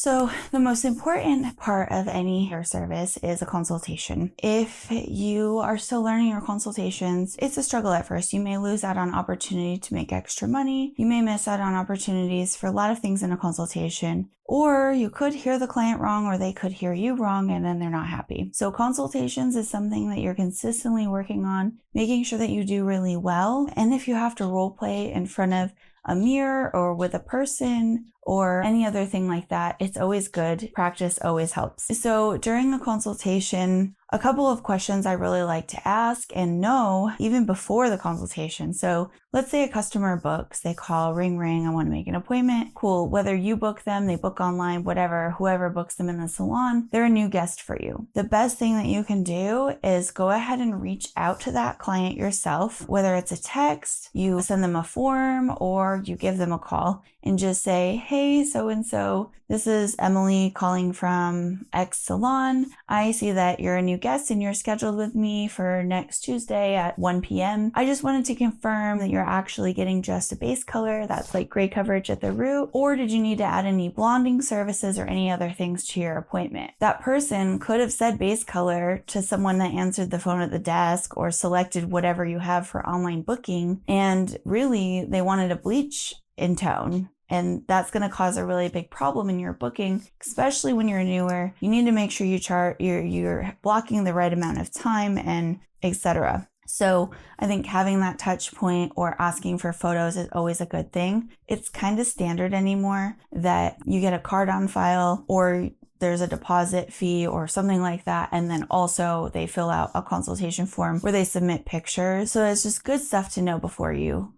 So the most important part of any hair service is a consultation. If you are still learning your consultations, it's a struggle at first. You may lose out on opportunity to make extra money. You may miss out on opportunities for a lot of things in a consultation. Or you could hear the client wrong, or they could hear you wrong, and then they're not happy. So consultations is something that you're consistently working on, making sure that you do really well. And if you have to role play in front of a mirror or with a person or any other thing like that, it's always good. Practice always helps. So during a consultation, a couple of questions I really like to ask and know even before the consultation. So let's say a customer books, they call, ring, ring, I want to make an appointment. Cool. Whether you book them, they book online, whatever, whoever books them in the salon, they're a new guest for you. The best thing that you can do is go ahead and reach out to that client yourself, whether it's a text, you send them a form, or you give them a call and just say, hey, so-and-so, this is Emily calling from X Salon. I see that you're a new guest and you're scheduled with me for next Tuesday at 1 p.m. I just wanted to confirm that you're actually getting just a base color that's like gray coverage at the root, or did you need to add any blonding services or any other things to your appointment? That person could have said base color to someone that answered the phone at the desk or selected whatever you have for online booking, and really they wanted a bleach in tone. And that's going to cause a really big problem in your booking, especially when you're newer. You need to make sure you're blocking the right amount of time and etc. So I think having that touch point or asking for photos is always a good thing. It's kind of standard anymore that you get a card on file or there's a deposit fee or something like that. And then also they fill out a consultation form where they submit pictures. So it's just good stuff to know before you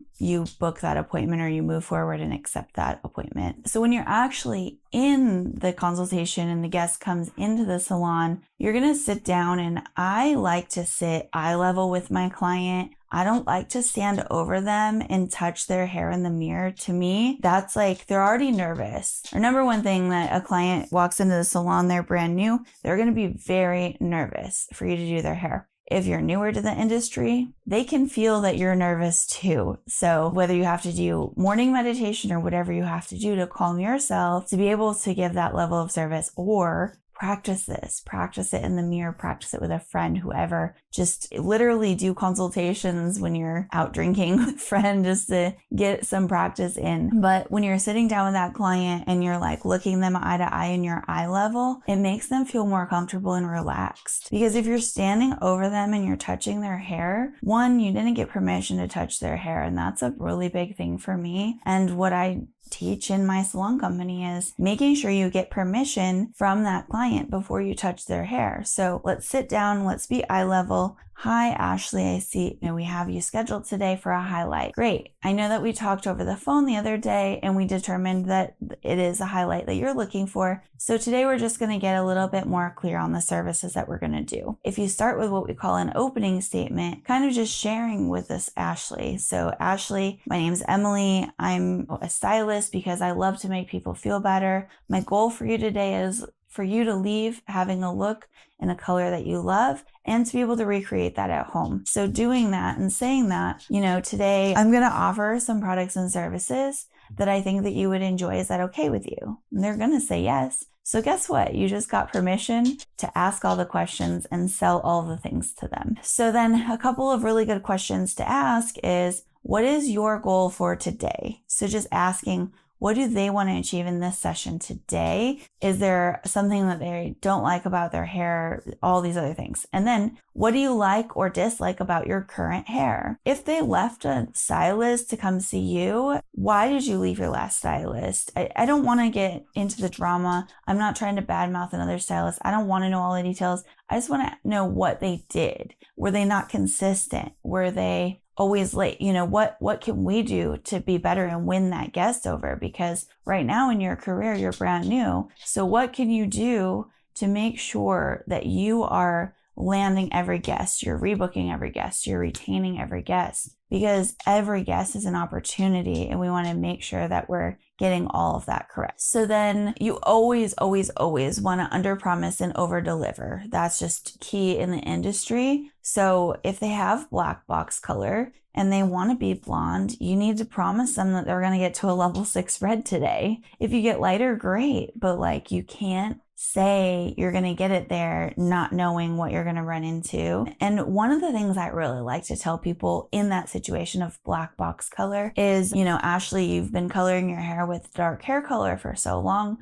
book that appointment or you move forward and accept that appointment. So when you're actually in the consultation and the guest comes into the salon, you're going to sit down, and I like to sit eye level with my client. I don't like to stand over them and touch their hair in the mirror. To me, that's like they're already nervous. Or number one thing that a client walks into the salon, they're brand new, they're going to be very nervous for you to do their hair. If you're newer to the industry, they can feel that you're nervous too. So whether you have to do morning meditation or whatever you have to do to calm yourself to be able to give that level of service, or practice it in the mirror, practice it with a friend, whoever. Just literally do consultations when you're out drinking with a friend just to get some practice in. But when you're sitting down with that client and you're like looking them eye to eye in your eye level, it makes them feel more comfortable and relaxed. Because if you're standing over them and you're touching their hair, one, you didn't get permission to touch their hair. And that's a really big thing for me. And what I teach in my salon company is making sure you get permission from that client before you touch their hair. So let's sit down, let's be eye level. Hi, Ashley, I see we have you scheduled today for a highlight. Great. I know that we talked over the phone the other day and we determined that it is a highlight that you're looking for. So today we're just going to get a little bit more clear on the services that we're going to do. If you start with what we call an opening statement, kind of just sharing with us, Ashley. So Ashley, my name's Emily. I'm a stylist because I love to make people feel better. My goal for you today is for you to leave having a look in a color that you love and to be able to recreate that at home. So doing that and saying that, today I'm going to offer some products and services that I think that you would enjoy. Is that okay with you? And they're going to say yes. So guess what? You just got permission to ask all the questions and sell all the things to them. So then a couple of really good questions to ask is, what is your goal for today? So just asking, what do they want to achieve in this session today? Is there something that they don't like about their hair? All these other things. And then what do you like or dislike about your current hair? If they left a stylist to come see you, why did you leave your last stylist? I don't want to get into the drama. I'm not trying to badmouth another stylist. I don't want to know all the details. I just want to know what they did. Were they not consistent? Were they always late? What can we do to be better and win that guest over? Because right now in your career, you're brand new. So what can you do to make sure that you are landing every guest, you're rebooking every guest, you're retaining every guest? Because every guest is an opportunity, and we want to make sure that we're getting all of that correct. So then you always want to under promise and over deliver. That's just key in the industry. So if they have black box color and they want to be blonde, you need to promise them that they're going to get to a level 6 red today. If you get lighter, great, but like you can't say you're going to get it there not knowing what you're going to run into. And one of the things I really like to tell people in that situation of black box color is, Ashley, you've been coloring your hair with dark hair color for so long.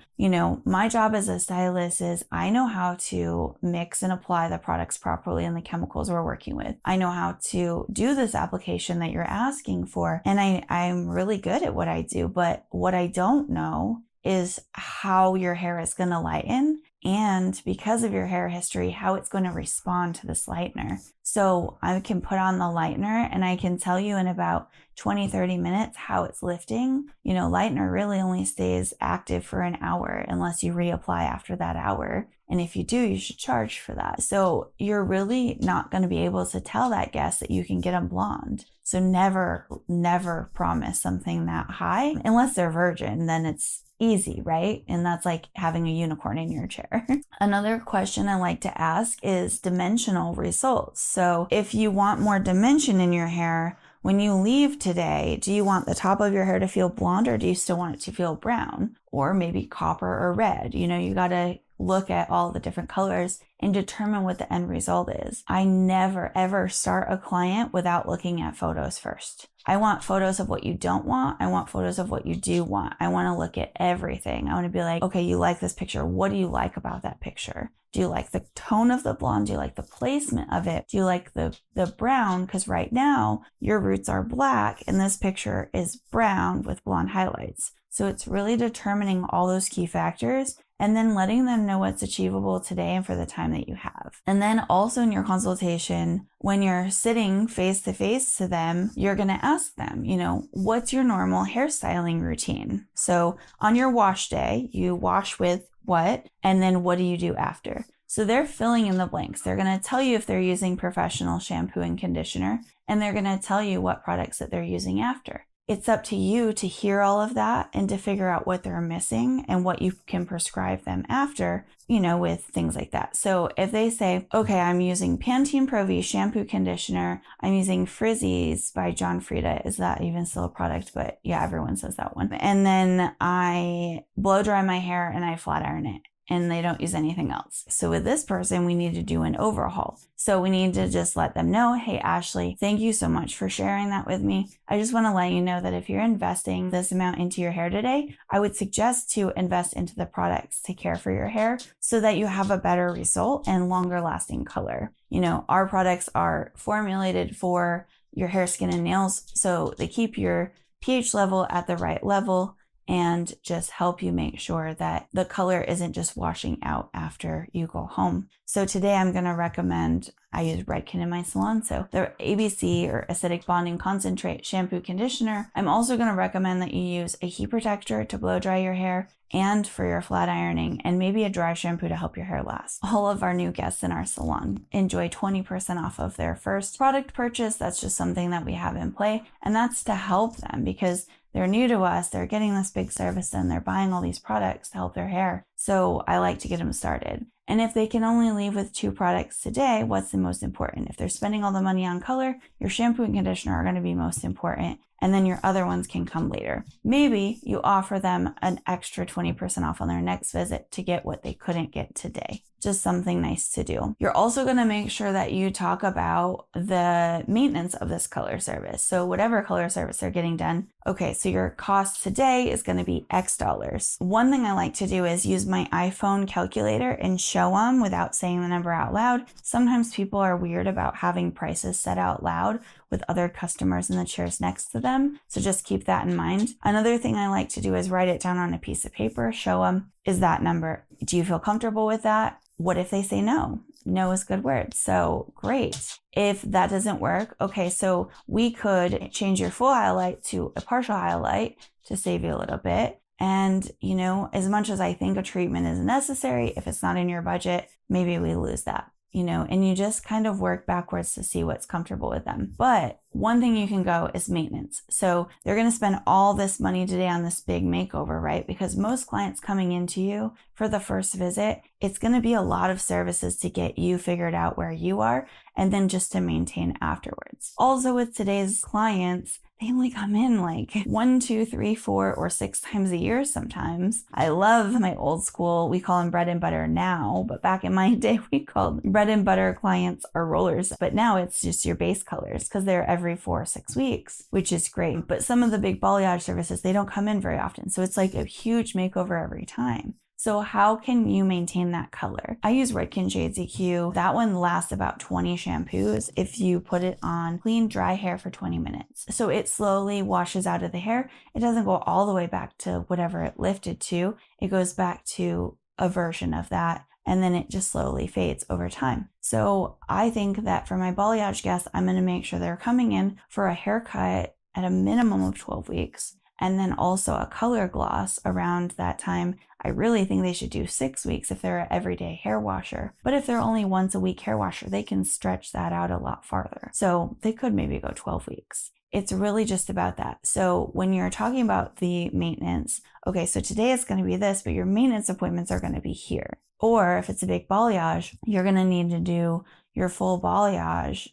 My job as a stylist is I know how to mix and apply the products properly and the chemicals we're working with. I know how to do this application that you're asking for. And I'm really good at what I do, but what I don't know is how your hair is going to lighten, and because of your hair history, how it's going to respond to this lightener. So I can put on the lightener and I can tell you in about 20-30 minutes how it's lifting. Lightener really only stays active for an hour unless you reapply after that hour. And if you do, you should charge for that. So you're really not going to be able to tell that guest that you can get them blonde. So never promise something that high unless they're virgin, then it's easy, right? And that's like having a unicorn in your chair. Another question I like to ask is dimensional results. So if you want more dimension in your hair, when you leave today, do you want the top of your hair to feel blonde or do you still want it to feel brown or maybe copper or red? You got to look at all the different colors and determine what the end result is. I never ever start a client without looking at photos first. I want photos of what you don't want. I want photos of what you do want. I want to look at everything. I want to be like, okay, you like this picture. What do you like about that picture? Do you like the tone of the blonde? Do you like the placement of it? Do you like the brown? Because right now your roots are black and this picture is brown with blonde highlights. So it's really determining all those key factors and then letting them know what's achievable today and for the time that you have. And then also in your consultation, when you're sitting face to face to them, you're going to ask them, what's your normal hairstyling routine? So on your wash day, you wash with what? And then what do you do after? So they're filling in the blanks. They're going to tell you if they're using professional shampoo and conditioner, and they're going to tell you what products that they're using after. It's up to you to hear all of that and to figure out what they're missing and what you can prescribe them after, with things like that. So if they say, okay, I'm using Pantene Pro V shampoo conditioner, I'm using Frizzies by John Frieda. Is that even still a product? But yeah, everyone says that one. And then I blow dry my hair and I flat iron it. And they don't use anything else. So with this person, we need to do an overhaul. So we need to just let them know, hey, Ashley, thank you so much for sharing that with me. I just want to let you know that if you're investing this amount into your hair today, I would suggest to invest into the products to care for your hair so that you have a better result and longer lasting color. Our products are formulated for your hair, skin, and nails. So they keep your pH level at the right level and just help you make sure that the color isn't just washing out after you go home. So today I'm going to recommend, I use Redken in my salon, so the ABC or acidic bonding concentrate shampoo conditioner. I'm also going to recommend that you use a heat protector to blow dry your hair and for your flat ironing, and maybe a dry shampoo to help your hair last. All of our new guests in our salon enjoy 20% off of their first product purchase. That's just something that we have in play, and that's to help them because they're new to us, they're getting this big service and they're buying all these products to help their hair. So I like to get them started. And if they can only leave with 2 products today, what's the most important? If they're spending all the money on color, your shampoo and conditioner are going to be most important. And then your other ones can come later. Maybe you offer them an extra 20% off on their next visit to get what they couldn't get today. Just something nice to do. You're also going to make sure that you talk about the maintenance of this color service. So whatever color service they're getting done, okay, so your cost today is going to be X dollars. One thing I like to do is use my iPhone calculator and show them without saying the number out loud. Sometimes people are weird about having prices said out loud with other customers in the chairs next to them. So just keep that in mind. Another thing I like to do is write it down on a piece of paper, show them, is that number, do you feel comfortable with that? What if they say no? No is a good word. So great. If that doesn't work, okay, so we could change your full highlight to a partial highlight to save you a little bit. And, as much as I think a treatment is necessary, if it's not in your budget, maybe we lose that. and you just kind of work backwards to see what's comfortable with them. But one thing you can go is maintenance. So they're going to spend all this money today on this big makeover, right? Because most clients coming into you for the first visit, it's going to be a lot of services to get you figured out where you are and then just to maintain afterwards. Also with today's clients, they only come in like 1, 2, 3, 4, or 6 times a year sometimes. I love my old school, we call them bread and butter now, but back in my day, we called bread and butter clients our rollers. But now it's just your base colors because they're every 4 or 6 weeks, which is great. But some of the big balayage services, they don't come in very often. So it's like a huge makeover every time. So how can you maintain that color? I use Redken Shades EQ. That one lasts about 20 shampoos if you put it on clean, dry hair for 20 minutes. So it slowly washes out of the hair. It doesn't go all the way back to whatever it lifted to. It goes back to a version of that, and then it just slowly fades over time. So I think that for my balayage guests, I'm going to make sure they're coming in for a haircut at a minimum of 12 weeks. And then also a color gloss around that time. I really think they should do 6 weeks if they're an everyday hair washer. But if they're only once a week hair washer, they can stretch that out a lot farther. So they could maybe go 12 weeks. It's really just about that. So when you're talking about the maintenance, okay, so today it's going to be this, but your maintenance appointments are going to be here. Or if it's a big balayage, you're going to need to do your full balayage,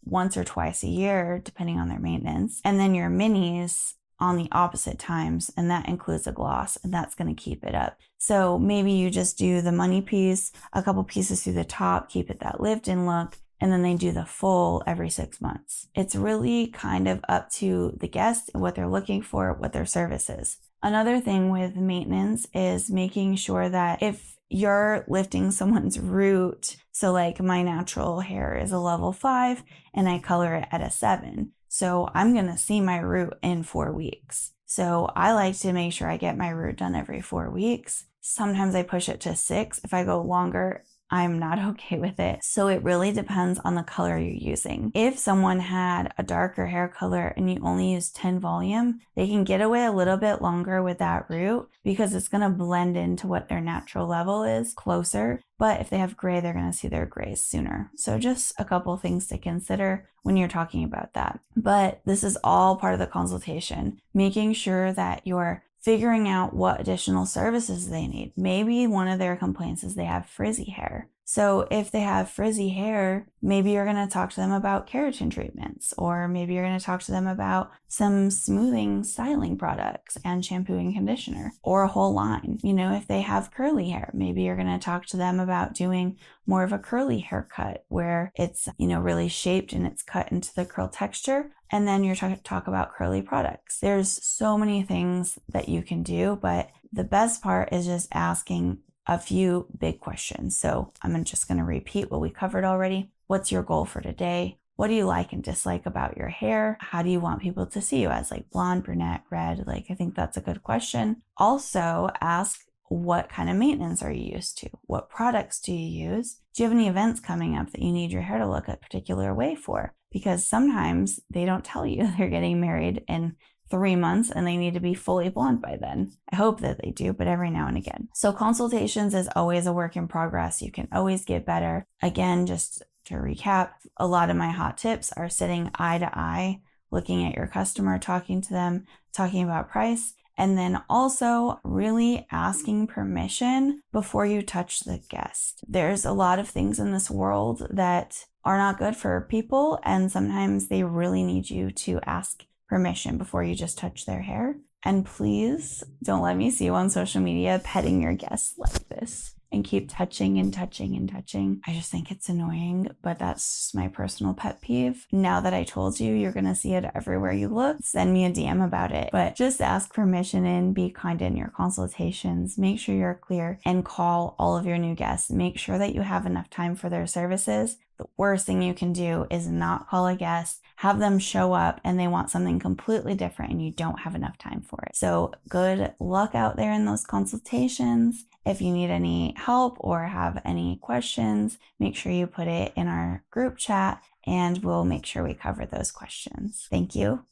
once or twice a year, depending on their maintenance. And then your minis on the opposite times, and that includes a gloss, and that's going to keep it up. So maybe you just do the money piece, a couple pieces through the top, keep it that lived-in look, and then they do the full every 6 months. It's really kind of up to the guest and what they're looking for, what their service is. Another thing with maintenance is making sure that if you're lifting someone's root, so like my natural hair is a level 5 and I color it at a 7. So I'm going to see my root in 4 weeks. So I like to make sure I get my root done every 4 weeks. Sometimes I push it to 6. If I go longer, I'm not okay with it. So it really depends on the color you're using. If someone had a darker hair color and you only use 10 volume, they can get away a little bit longer with that root because it's going to blend into what their natural level is closer. But if they have gray, they're going to see their grays sooner. So just a couple things to consider when you're talking about that. But this is all part of the consultation, making sure that you're figuring out what additional services they need. Maybe one of their complaints is they have frizzy hair. So if they have frizzy hair, maybe you're going to talk to them about keratin treatments, or maybe you're going to talk to them about some smoothing styling products and shampoo and conditioner, or a whole line. If they have curly hair, maybe you're going to talk to them about doing more of a curly haircut where it's, really shaped and it's cut into the curl texture. And then you're talk about curly products. There's so many things that you can do, but the best part is just asking a few big questions. So I'm just going to repeat what we covered already. What's your goal for today? What do you like and dislike about your hair? How do you want people to see you as, like blonde, brunette, red? I think that's a good question. Also ask, what kind of maintenance are you used to? What products do you use? Do you have any events coming up that you need your hair to look a particular way for? Because sometimes they don't tell you they're getting married in 3 months and they need to be fully blonde by then. I hope that they do, but every now and again. So consultations is always a work in progress. You can always get better. Again, just to recap, a lot of my hot tips are sitting eye to eye, looking at your customer, talking to them, talking about price, and then also really asking permission before you touch the guest. There's a lot of things in this world that are not good for people, and sometimes they really need you to ask permission before you just touch their hair. And please don't let me see you on social media petting your guests like this and keep touching and touching and touching. I just think it's annoying, but that's my personal pet peeve. Now that I told you, you're gonna see it everywhere you look. Send me a DM about it, but just ask permission and be kind in your consultations. Make sure you're clear and call all of your new guests. Make sure that you have enough time for their services. The worst thing you can do is not call a guest, have them show up and they want something completely different and you don't have enough time for it. So good luck out there in those consultations. If you need any help or have any questions, make sure you put it in our group chat and we'll make sure we cover those questions. Thank you.